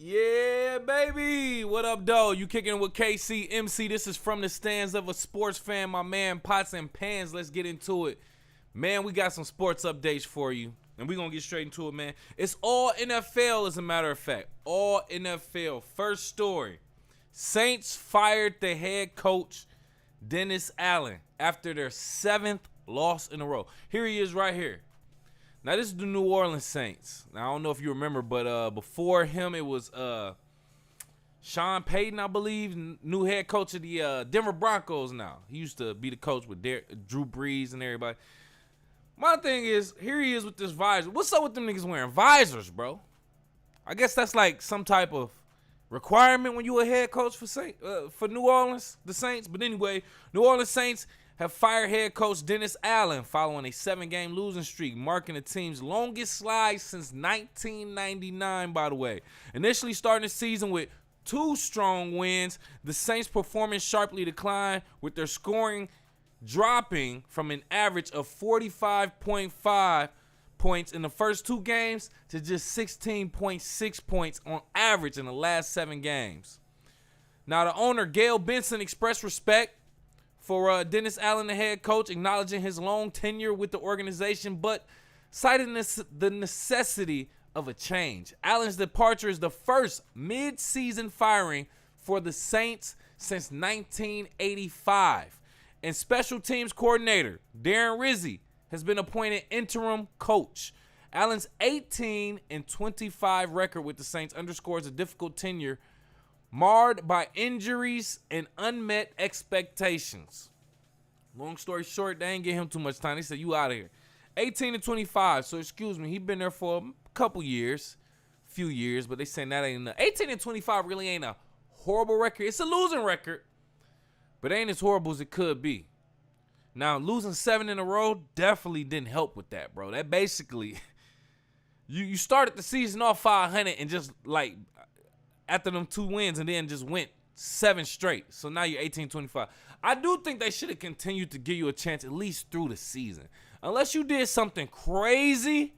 Yeah, baby. What up, though? You kicking it with KC MC. This is from the stands of a sports fan, my man, Pots and Pans. Let's get into it. Man, we got some sports updates for you, and we're going to get straight into it, man. It's all NFL, as a matter of fact. All NFL. First story. Saints fired the head coach, Dennis Allen, after their 7th loss in a row. Here he is right here. Now, this is the New Orleans Saints. Now, I don't know if you remember, but before him, it was Sean Payton, I believe, new head coach of the Denver Broncos now. He used to be the coach with Drew Brees and everybody. My thing is, here he is with this visor. What's up with them niggas wearing visors, bro? I guess that's like some type of requirement when you a head coach for New Orleans, the Saints. But anyway, New Orleans Saints have fired head coach Dennis Allen following a 7-game losing streak, marking the team's longest slide since 1999, by the way. Initially starting the season with 2 strong wins, the Saints' performance sharply declined, with their scoring dropping from an average of 45.5 points in the first 2 games to just 16.6 points on average in the last 7 games. Now, the owner, Gayle Benson, expressed respect for Dennis Allen, the head coach, acknowledging his long tenure with the organization, but citing the necessity of a change. Allen's departure is the first mid-season firing for the Saints since 1985. And special teams coordinator Darren Rizzi has been appointed interim coach. Allen's 18-25 record with the Saints underscores a difficult tenure marred by injuries and unmet expectations. Long story short, they ain't give him too much time. They said, you out of here. 18-25, so excuse me, he been there for a couple years, few years, but they saying that ain't enough. 18-25 really ain't a horrible record. It's a losing record, but ain't as horrible as it could be. Now, losing 7 in a row definitely didn't help with that, bro. That basically, you started the season off 500 and just like after them 2 wins and then just went 7 straight. So now you're 18-25. I do think they should have continued to give you a chance at least through the season. Unless you did something crazy.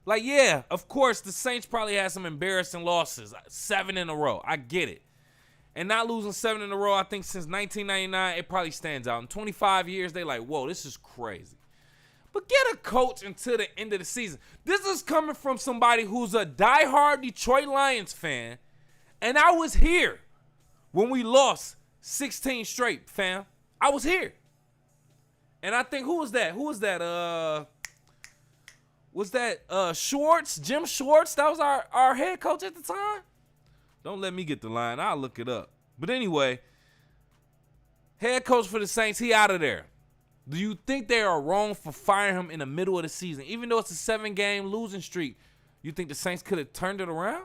Like, yeah, of course, the Saints probably had some embarrassing losses. 7 in a row. I get it. And not losing 7 in a row, I think since 1999, it probably stands out. In 25 years, they like, whoa, this is crazy. But get a coach until the end of the season. This is coming from somebody who's a diehard Detroit Lions fan. And I was here when we lost 16 straight, fam. I was here. And I think, who was that? Was that Schwartz, Jim Schwartz? That was our head coach at the time? Don't let me get the line. I'll look it up. But anyway, head coach for the Saints, he out of there. Do you think they are wrong for firing him in the middle of the season? Even though it's a 7-game losing streak, you think the Saints could have turned it around?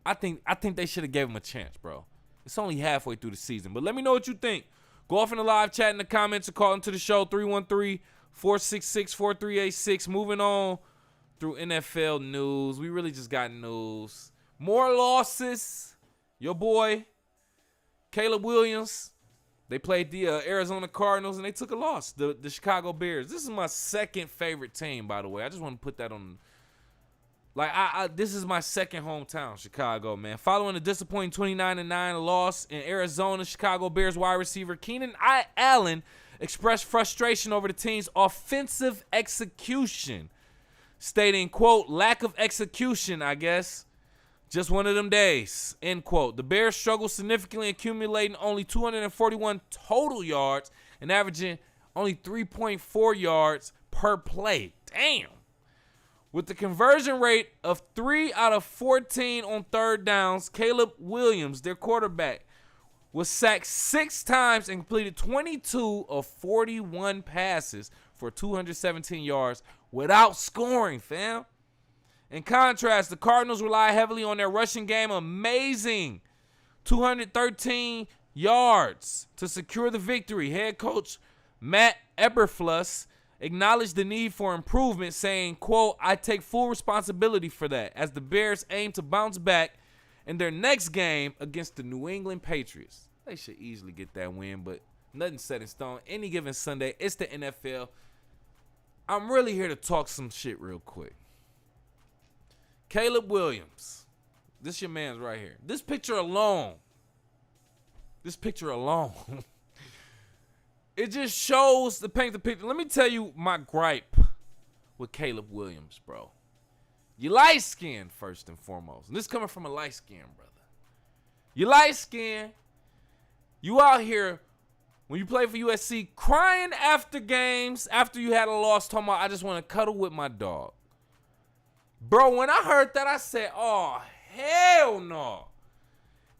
I think they should have gave him a chance, bro. It's only halfway through the season. But let me know what you think. Go off in the live chat in the comments or call into the show, 313-466-4386. Moving on through NFL news. We really just got news. More losses. Your boy, Caleb Williams. They played the Arizona Cardinals, and they took a loss. The Chicago Bears. This is my second favorite team, by the way. I just want to put that on. Like, this is my second hometown, Chicago, man. Following a disappointing 29-9 loss in Arizona, Chicago Bears wide receiver Keenan Allen expressed frustration over the team's offensive execution, stating, quote, lack of execution, I guess. Just one of them days, end quote. The Bears struggled significantly, accumulating only 241 total yards and averaging only 3.4 yards per play. Damn. With the conversion rate of 3 out of 14 on third downs, Caleb Williams, their quarterback, was sacked 6 times and completed 22 of 41 passes for 217 yards without scoring, fam. In contrast, the Cardinals rely heavily on their rushing game. Amazing 213 yards to secure the victory. Head coach Matt Eberflus acknowledged the need for improvement, saying, quote, I take full responsibility for that as the Bears aim to bounce back in their next game against the New England Patriots. They should easily get that win, but nothing set in stone. Any given Sunday, it's the NFL. I'm really here to talk some shit real quick. Caleb Williams. This your man's right here. This picture alone. It just shows to paint the picture. Let me tell you my gripe with Caleb Williams, bro. You light-skinned, first and foremost. And this coming from a light-skinned brother. You light-skinned. You out here, when you play for USC, crying after games, after you had a loss, talking about, I just want to cuddle with my dog. Bro, when I heard that, I said, oh, hell no.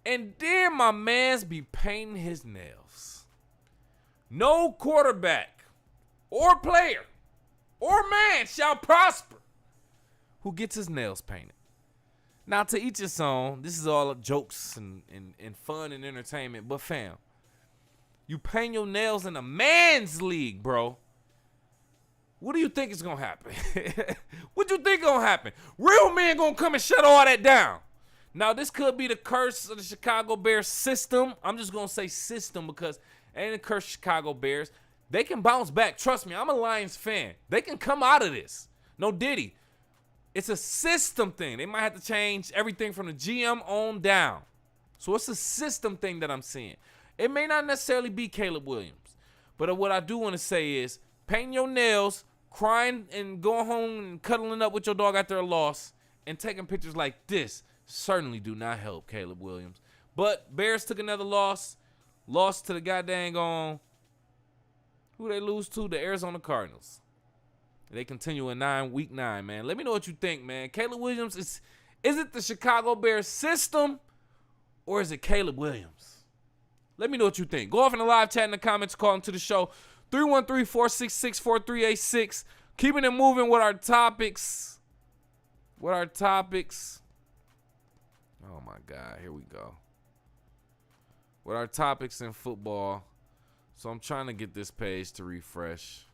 And then my mans be painting his nails. No quarterback or player or man shall prosper who gets his nails painted. Now, to each his own, this is all jokes and fun and entertainment. But, fam, you paint your nails in a man's league, bro. What do you think is going to happen? What do you think going to happen? Real men going to come and shut all that down. Now, this could be the curse of the Chicago Bears system. I'm just going to say system because it ain't a curse of Chicago Bears. They can bounce back. Trust me, I'm a Lions fan. They can come out of this. No diddy. It's a system thing. They might have to change everything from the GM on down. So it's a system thing that I'm seeing. It may not necessarily be Caleb Williams. But what I do want to say is painting your nails, crying and going home and cuddling up with your dog after a loss, and taking pictures like this certainly do not help Caleb Williams. But Bears took another loss. Lost to the goddamn who they lose to? The Arizona Cardinals. They continue in week 9, man. Let me know what you think, man. Caleb Williams, is it the Chicago Bears system or is it Caleb Williams? Let me know what you think. Go off in the live chat in the comments, call into the show. 313-466-4386. Keeping it moving with our topics. Oh, my God. Here we go. With our topics in football. So I'm trying to get this page to refresh.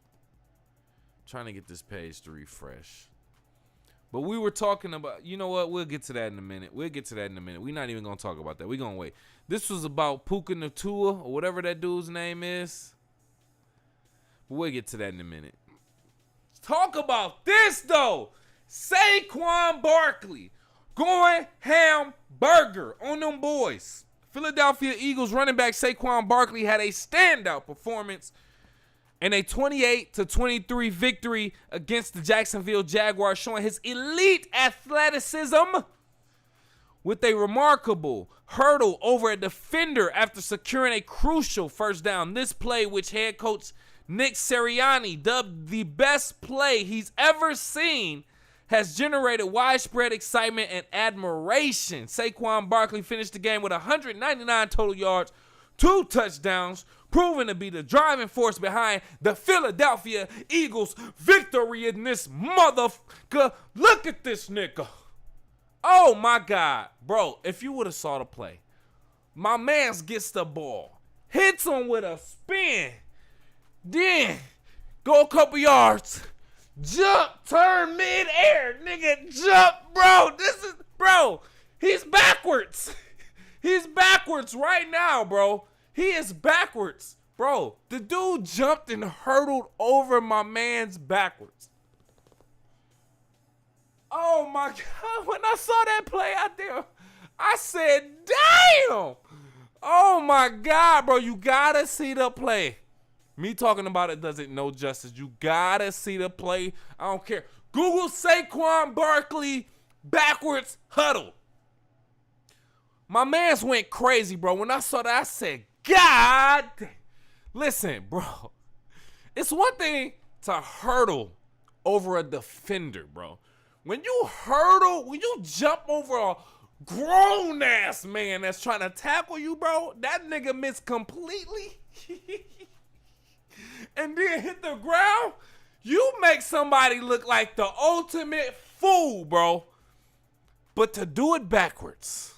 But we were talking about, you know what? We'll get to that in a minute. We're not even going to talk about that. We're going to wait. This was about Puka Nacua or whatever that dude's name is. But we'll get to that in a minute. Talk about this, though. Saquon Barkley going hamburger on them boys. Philadelphia Eagles running back Saquon Barkley had a standout performance in a 28-23 victory against the Jacksonville Jaguars, showing his elite athleticism with a remarkable hurdle over a defender after securing a crucial first down. This play, which head coach Nick Sirianni dubbed the best play he's ever seen, has generated widespread excitement and admiration. Saquon Barkley finished the game with 199 total yards, 2 touchdowns, proving to be the driving force behind the Philadelphia Eagles' victory in this motherfucker. Look at this nigga. Oh, my God. Bro, if you would have saw the play, my mans gets the ball, hits him with a spin, then go a couple yards, jump, turn mid-air, nigga, jump, bro. He's backwards. He's backwards right now, bro. He is backwards, bro. The dude jumped and hurdled over my man's backwards. Oh, my God. When I saw that play out there, I said, damn. Oh, my God, bro. You got to see the play. Me talking about it doesn't no justice. You got to see the play. I don't care. Google Saquon Barkley backwards huddle. My mans went crazy, bro. When I saw that, I said, God. Listen, bro. It's one thing to hurdle over a defender, bro. When you jump over a grown-ass man that's trying to tackle you, bro, that nigga missed completely and then hit the ground, you make somebody look like the ultimate fool, bro. But to do it backwards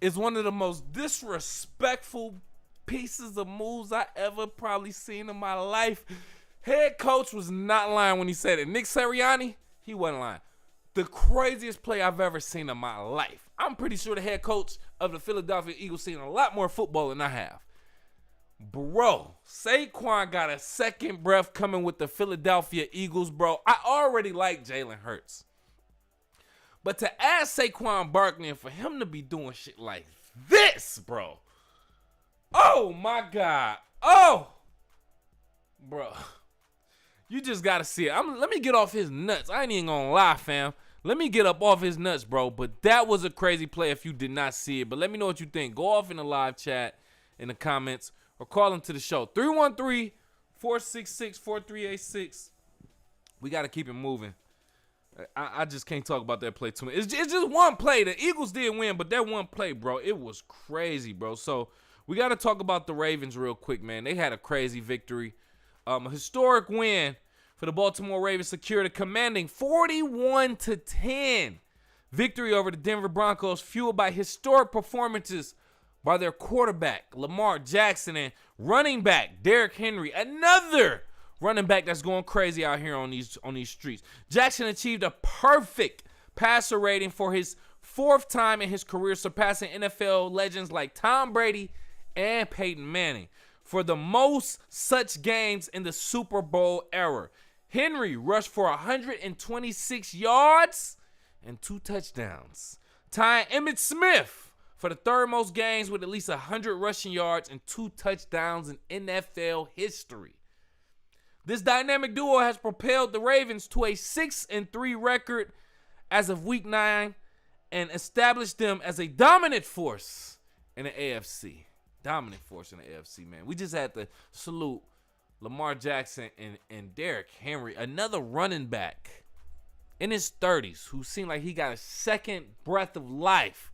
is one of the most disrespectful pieces of moves I ever probably seen in my life. Head coach was not lying when he said it. Nick Sirianni, he wasn't lying. The craziest play I've ever seen in my life. I'm pretty sure the head coach of the Philadelphia Eagles seen a lot more football than I have. Bro, Saquon got a second breath coming with the Philadelphia Eagles, bro. I already like Jalen Hurts. But to add Saquon Barkley and for him to be doing shit like this, bro. Oh, my God. Oh. Bro. You just got to see it. Let me get off his nuts. I ain't even going to lie, fam. Let me get up off his nuts, bro. But that was a crazy play if you did not see it. But let me know what you think. Go off in the live chat, in the comments, or call into the show. 313-466-4386. We got to keep it moving. I just can't talk about that play too much. It's just one play. The Eagles did win, but that one play, bro, it was crazy, bro. So we got to talk about the Ravens real quick, man. They had a crazy victory. A historic win for the Baltimore Ravens, secured a commanding 41-10 victory over the Denver Broncos, fueled by historic performances by their quarterback, Lamar Jackson, and running back, Derrick Henry, another running back that's going crazy out here on these streets. Jackson achieved a perfect passer rating for his fourth time in his career, surpassing NFL legends like Tom Brady and Peyton Manning for the most such games in the Super Bowl era. Henry rushed for 126 yards and 2 touchdowns, tying Emmitt Smith for the third most games with at least 100 rushing yards and 2 touchdowns in NFL history. This dynamic duo has propelled the Ravens to a 6-3 record as of Week 9 and established them as a dominant force in the AFC. Dominant force in the AFC, man. We just had to salute Lamar Jackson and Derrick Henry, another running back in his 30s who seemed like he got a second breath of life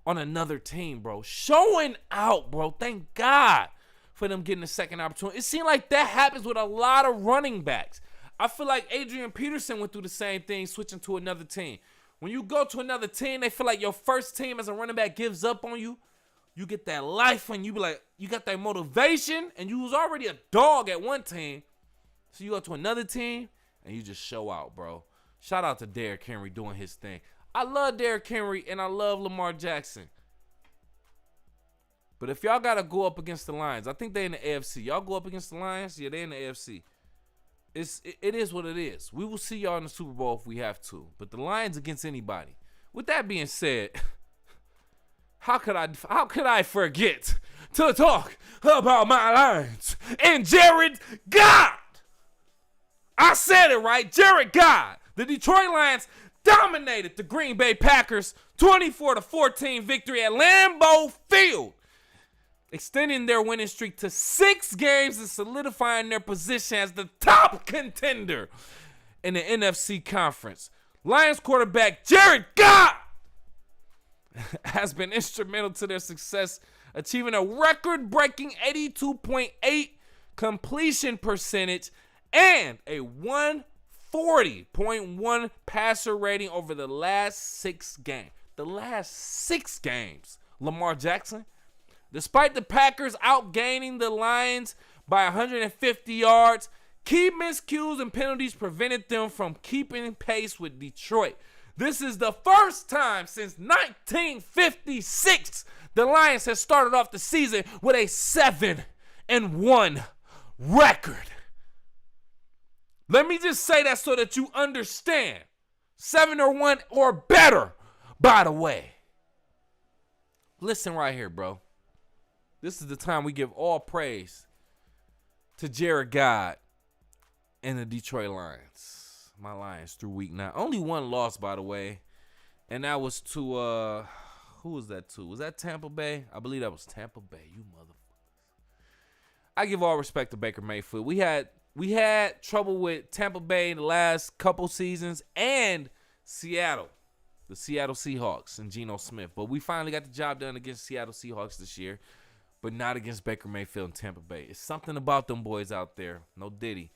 on another team, bro. Showing out, bro. Thank God for them getting a second opportunity. It seemed like that happens with a lot of running backs. I feel like Adrian Peterson went through the same thing, switching to another team. When you go to another team, they feel like your first team as a running back gives up on you. You get that life and you be like, you got that motivation, and you was already a dog at one team. So you go to another team and you just show out, bro. Shout out to Derrick Henry doing his thing. I love Derrick Henry and I love Lamar Jackson. But if y'all got to go up against the Lions, I think they in the AFC. Y'all go up against the Lions? Yeah, they in the AFC. It is what it is. We will see y'all in the Super Bowl if we have to. But the Lions against anybody. With that being said, how could I forget to talk about my Lions and Jared God? I said it right, Jared God. The Detroit Lions dominated the Green Bay Packers 24-14 victory at Lambeau Field, extending their winning streak to 6 games and solidifying their position as the top contender in the NFC conference. Lions quarterback Jared God has been instrumental to their success, achieving a record-breaking 82.8 completion percentage and a 140.1 passer rating over the last 6 games. The last 6 games, Lamar Jackson. Despite the Packers outgaining the Lions by 150 yards, key miscues and penalties prevented them from keeping pace with Detroit. This is the first time since 1956 the Lions have started off the season with a 7-1 record. Let me just say that so that you understand. 7-1 or better, by the way. Listen right here, bro. This is the time we give all praise to Jared God and the Detroit Lions. My Lions through week 9. Only one loss, by the way. And that was to, who was that to? Was that Tampa Bay? I believe that was Tampa Bay, you motherfuckers. I give all respect to Baker Mayfield. We had trouble with Tampa Bay in the last couple seasons and Seattle. The Seattle Seahawks and Geno Smith. But we finally got the job done against Seattle Seahawks this year. But not against Baker Mayfield and Tampa Bay. It's something about them boys out there, no Diddy,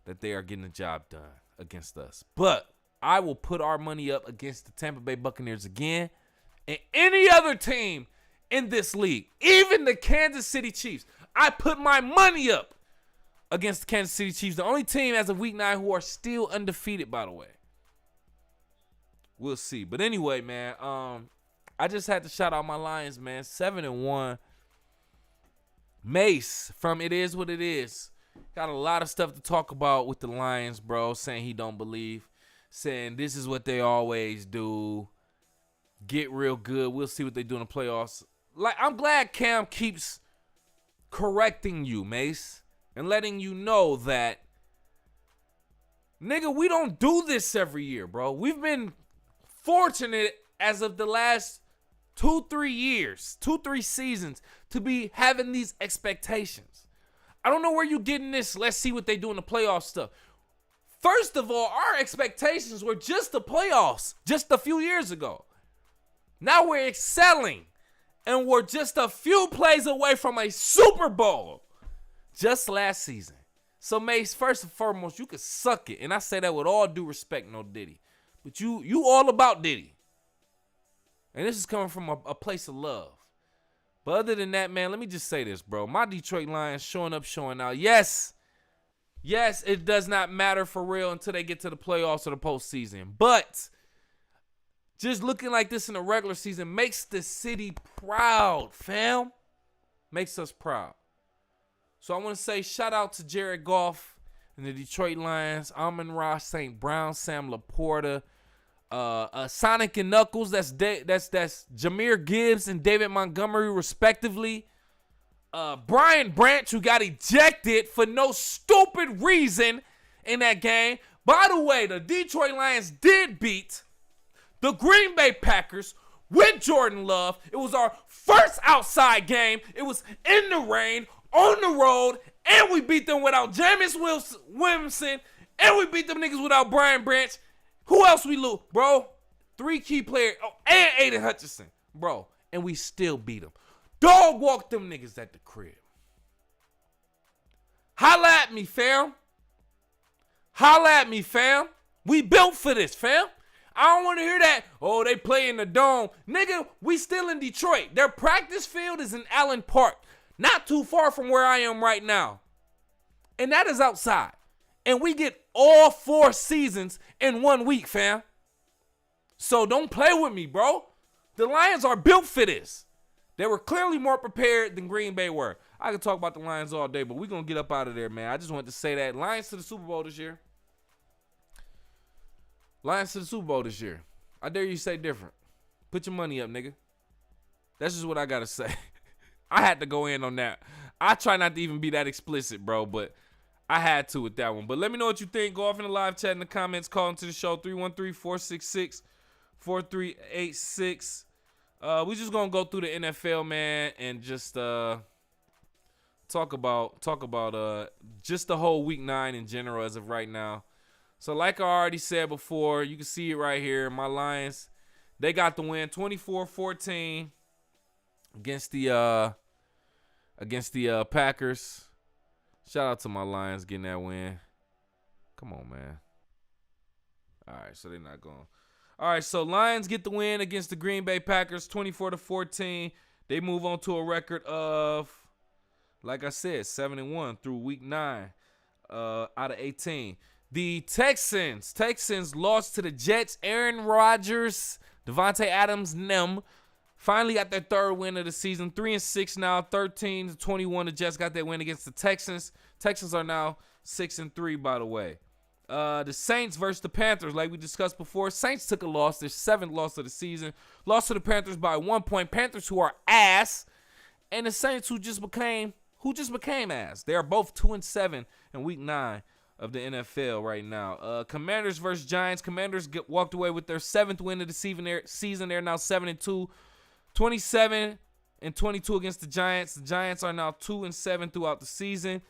that they are getting the job done against us. But I will put our money up against the Tampa Bay Buccaneers again and any other team in this league, even the Kansas City Chiefs. I put my money up against the Kansas City Chiefs, the only team as of week 9 who are still undefeated, by the way. We'll see. But anyway, man, I just had to shout out my Lions, man. 7-1. Mace from It Is What It Is. Got a lot of stuff to talk about with the Lions, bro, saying he don't believe. saying this is what they always do. Get real good. We'll see what they do in the playoffs. Like, I'm glad Cam keeps correcting you, Mace, and letting you know that, nigga, we don't do this every year, bro. We've been fortunate as of the last 2-3 seasons to be having these expectations. I don't know where you getting this. Let's see what they do in the playoff stuff. First of all, our expectations were just the playoffs just a few years ago. Now we're excelling, and we're just a few plays away from a Super Bowl just last season. So, Mace, first and foremost, you can suck it. And I say that with all due respect, no Diddy. But you all about Diddy. And this is coming from a place of love. But other than that, man, let me just say this, bro. My Detroit Lions showing up, showing out. Yes, it does not matter for real until they get to the playoffs or the postseason. But just looking like this in the regular season makes the city proud, fam. Makes us proud. So I want to say shout out to Jared Goff and the Detroit Lions, Amon-Ra St. Brown, Sam Laporta, Sonic and Knuckles, that's Jahmyr Gibbs and David Montgomery, respectively. Brian Branch, who got ejected for no stupid reason in that game. By the way, the Detroit Lions did beat the Green Bay Packers with Jordan Love. It was our first outside game. It was in the rain, on the road, and we beat them without Jameis Williamson, and we beat them niggas without Brian Branch. Who else we lose, bro? 3 key players, and Aiden Hutchinson, bro, and we still beat them. Dog walk them niggas at the crib. Holla at me, fam. Holla at me, fam. We built for this, fam. I don't want to hear that, oh, they play in the dome. Nigga, we still in Detroit. Their practice field is in Allen Park, not too far from where I am right now. And that is outside. And we get all 4 seasons in 1 week, fam. So don't play with me, bro. The Lions are built for this. They were clearly more prepared than Green Bay were. I could talk about the Lions all day, but we're going to get up out of there, man. I just wanted to say that. Lions to the Super Bowl this year. Lions to the Super Bowl this year. I dare you say different. Put your money up, nigga. That's just what I got to say. I had to go in on that. I try not to even be that explicit, bro, but I had to with that one. But let me know what you think. Go off in the live chat in the comments. Call into the show, 313-466-4386. We just going to go through the NFL, man, and just talk about just the whole week 9 in general as of right now. So like I already said before, you can see it right here. My Lions, they got the win 24-14 against the Packers. Shout out to my Lions getting that win. Come on, man. All right, so they're not going. All right, so Lions get the win against the Green Bay Packers 24-14. They move on to a record of, like I said, 7-1 through week 9 out of 18. The Texans lost to the Jets. Aaron Rodgers, Devontae Adams, finally got their 3rd win of the season. 3-6 now, 13-21. The Jets got their win against the Texans. Texans are now 6-3, by the way. The Saints versus the Panthers, like we discussed before. Saints took a loss, their 7th loss of the season. Lost to the Panthers by 1 point. Panthers, who are ass, and the Saints, who just became ass. They are both 2-7 in week 9 of the NFL right now. Commanders versus Giants. Commanders walked away with their 7th win of the season. They're now 7-2, 27-22 against the Giants. The Giants are now 2-7 throughout the season.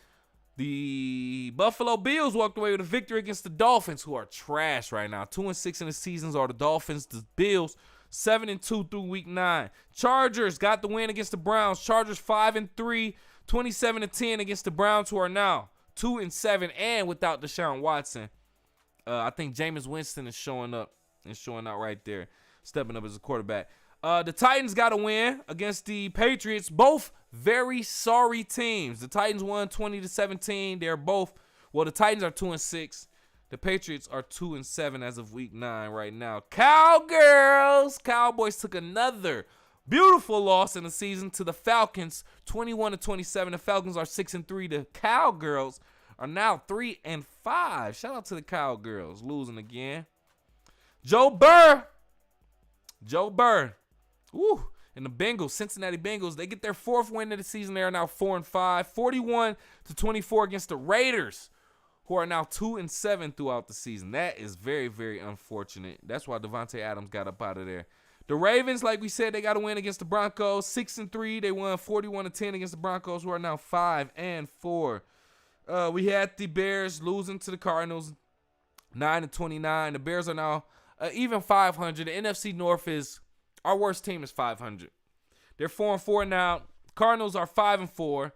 The Buffalo Bills walked away with a victory against the Dolphins, who are trash right now. 2-6 in the seasons are the Dolphins. The Bills 7-2 through week 9. Chargers got the win against the Browns. Chargers 5-3, 27-10 against the Browns, who are now 2-7 and without Deshaun Watson. I think Jameis Winston is showing out right there, stepping up as a quarterback. The Titans got a win against the Patriots. Both very sorry teams. The Titans won 20-17. The Titans are 2-6. The Patriots are 2-7 as of week 9 right now. Cowgirls. Cowboys took another beautiful loss in the season to the Falcons, 21-27. The Falcons are 6-3. The Cowgirls are now 3-5. Shout out to the Cowgirls, losing again. Joe Burr. Woo. And the Bengals, Cincinnati Bengals, they get their 4th win of the season. They are now 4-5, 41-24 against the Raiders, who are now 2-7 throughout the season. That is very, very unfortunate. That's why Devontae Adams got up out of there. The Ravens, like we said, they got a win against the Broncos, 6-3. They won 41-10 against the Broncos, who are now 5-4. We had the Bears losing to the Cardinals, 9-29. The Bears are now even 500. The NFC North is our worst team is 500. They're 4-4 now. Cardinals are 5-4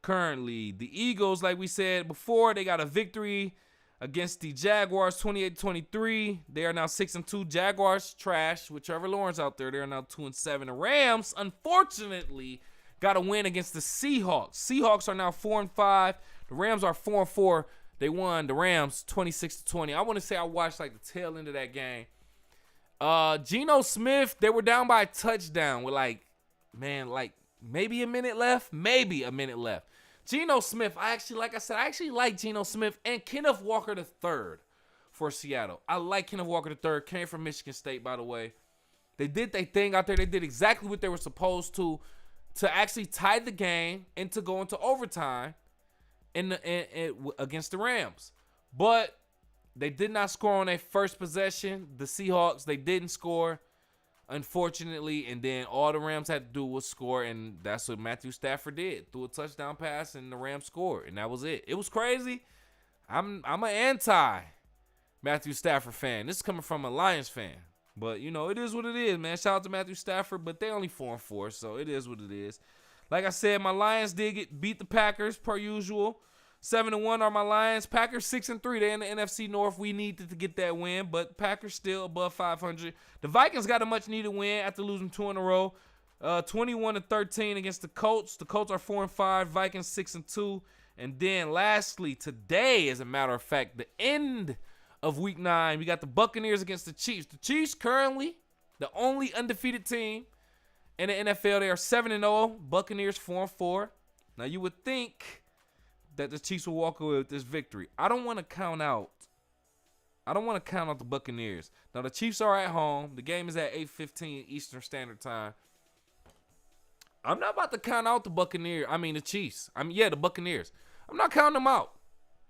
currently. The Eagles, like we said before, they got a victory against the Jaguars, 28-23. They are now 6-2. Jaguars trash with Trevor Lawrence out there. They are now 2-7. The Rams, unfortunately, got a win against the Seahawks. Seahawks are now 4-5. The Rams are 4-4. They won the Rams 26-20. I want to say I watched like the tail end of that game. Geno Smith, they were down by a touchdown with maybe a minute left. Geno Smith, I actually like Geno Smith and Kenneth Walker III for Seattle. I like Kenneth Walker III. Came from Michigan State, by the way. They did their thing out there. They did exactly what they were supposed to actually tie the game and to go into overtime against the Rams. But they did not score on their first possession. The Seahawks, they didn't score, unfortunately, and then all the Rams had to do was score, and that's what Matthew Stafford did. Threw a touchdown pass, and the Rams scored, and that was it. It was crazy. I'm an anti-Matthew Stafford fan. This is coming from a Lions fan. But, it is what it is, man. Shout out to Matthew Stafford, but they only 4-4, so it is what it is. Like I said, my Lions did beat the Packers, per usual. 7-1 are my Lions. Packers 6-3. They're in the NFC North. We needed to get that win, but Packers still above 500. The Vikings got a much-needed win after losing 2 in a row. 21-13 against the Colts. The Colts are 4-5. Vikings 6-2. And then lastly, today, as a matter of fact, the end of Week 9, we got the Buccaneers against the Chiefs. The Chiefs currently the only undefeated team in the NFL. They are 7-0. Buccaneers 4-4. Now you would think that the Chiefs will walk away with this victory. I don't want to count out the Buccaneers. Now the Chiefs are at home. The game is at 8:15 Eastern Standard Time. I'm not about to count out the Chiefs. The Buccaneers. I'm not counting them out.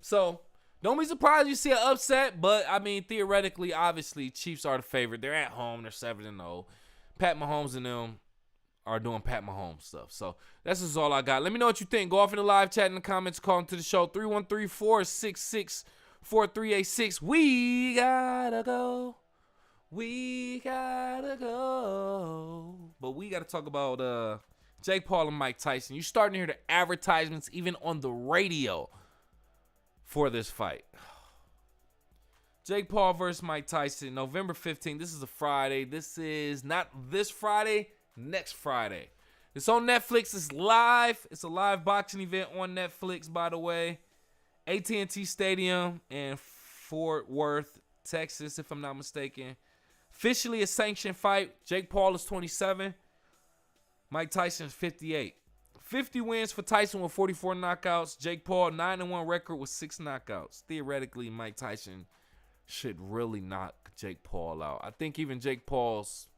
So don't be surprised you see an upset, but theoretically, obviously, Chiefs are the favorite. They're at home. They're 7-0. Pat Mahomes and them are doing Pat Mahomes stuff. So that's just all I got. Let me know what you think. Go off in the live chat in the comments. Call into the show 313-466-4386. We gotta go. But we gotta talk about Jake Paul and Mike Tyson. You're starting to hear the advertisements even on the radio for this fight. Jake Paul versus Mike Tyson, November 15th. This is a Friday. This is not this Friday. Next Friday. It's on Netflix. It's live. It's a live boxing event on Netflix, by the way. AT&T Stadium in Fort Worth, Texas, if I'm not mistaken. Officially a sanctioned fight. Jake Paul is 27. Mike Tyson is 58. 50 wins for Tyson with 44 knockouts. Jake Paul, 9-1 record with 6 knockouts. Theoretically, Mike Tyson should really knock Jake Paul out. I think even Jake Paul's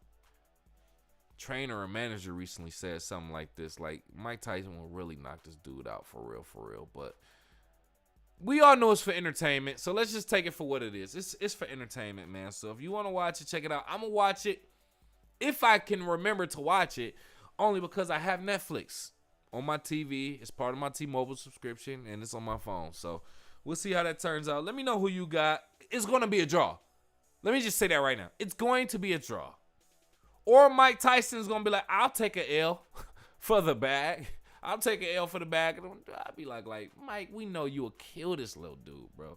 trainer or manager recently said something like this, like Mike Tyson will really knock this dude out for real. But we all know it's for entertainment, so let's just take it for what it is. It's for entertainment, man. So if you want to watch it, check it out. I'm gonna watch it if I can remember to watch it, only because I have Netflix on my TV. It's part of my T-Mobile subscription, and it's on my phone. So we'll see how that turns out. Let me know who you got. It's gonna be a draw. Let me just say that right now. It's going to be a draw. Or Mike Tyson's going to be like, I'll take an L for the bag. I'll take an L for the bag. And I'll be like, Mike, we know you will kill this little dude, bro.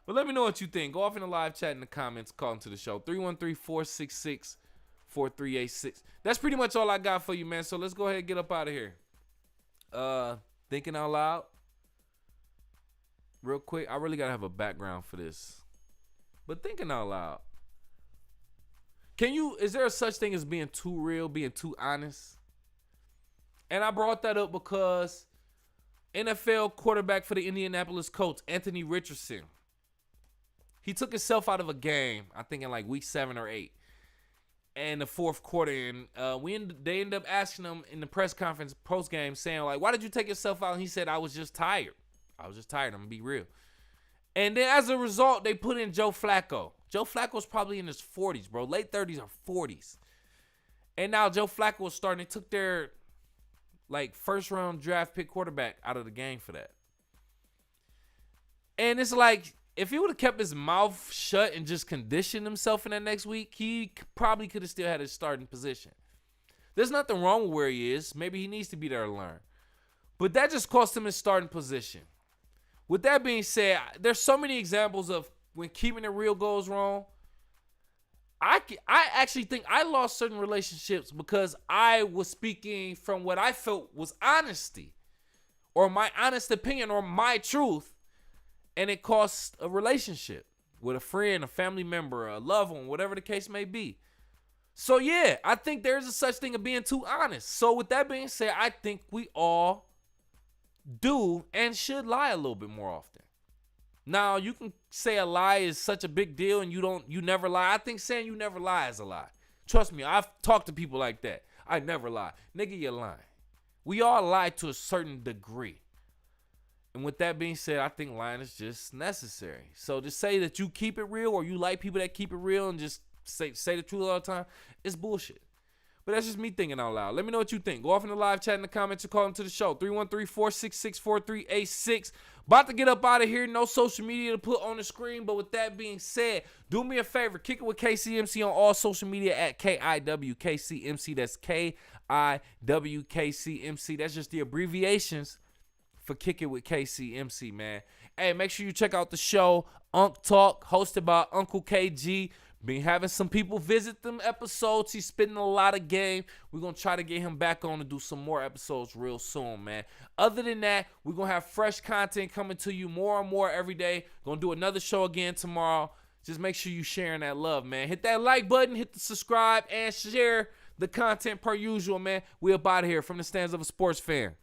But let me know what you think. Go off in the live chat in the comments. Call into the show. 313-466-4386. That's pretty much all I got for you, man. So let's go ahead and get up out of here. Thinking out loud. Real quick. I really got to have a background for this. But thinking out loud. Is there a such thing as being too real, being too honest? And I brought that up because NFL quarterback for the Indianapolis Colts, Anthony Richardson, He took himself out of a game, I think in like week 7 or 8. And the fourth quarter, and they ended up asking him in the press conference post game, saying like, "Why did you take yourself out?" And he said, "I was just tired. I'm gonna be real." And then as a result, they put in Joe Flacco. Joe Flacco's probably in his 40s, bro, late 30s or 40s. And now Joe Flacco was starting. They took their like first round draft pick quarterback out of the game for that. And it's like, if he would have kept his mouth shut and just conditioned himself in that next week, he probably could have still had his starting position. There's nothing wrong with where he is. Maybe he needs to be there to learn. But that just cost him his starting position. With that being said, there's so many examples of when keeping it real goes wrong. I actually think I lost certain relationships because I was speaking from what I felt was honesty or my honest opinion or my truth. And it costs a relationship with a friend, a family member, a loved one, whatever the case may be. So, yeah, I think there's a such thing of being too honest. So, with that being said, I think we all do and should lie a little bit more often. Now, you can say a lie is such a big deal and you never lie. I think saying you never lie is a lie. Trust me, I've talked to people like that. I never lie. Nigga, you're lying. We all lie to a certain degree. And with that being said, I think lying is just necessary. So to say that you keep it real or you like people that keep it real and just say the truth all the time, it's bullshit. But that's just me thinking out loud. Let me know what you think. Go off in the live chat in the comments or call into the show. 313-466-4386. About to get up out of here. No social media to put on the screen. But with that being said, do me a favor. Kick it with KCMC on all social media at KIWKCMC. That's KIWKCMC. That's just the abbreviations for Kick It with KCMC, man. Hey, make sure you check out the show, Unc Talk, hosted by Uncle KG. Been having some people visit them episodes. He's spitting a lot of game. We're going to try to get him back on to do some more episodes real soon, man. Other than that, we're going to have fresh content coming to you more and more every day. Going to do another show again tomorrow. Just make sure you sharing that love, man. Hit that like button, hit the subscribe, and share the content per usual, man. We up out of here from the stands of a sports fan.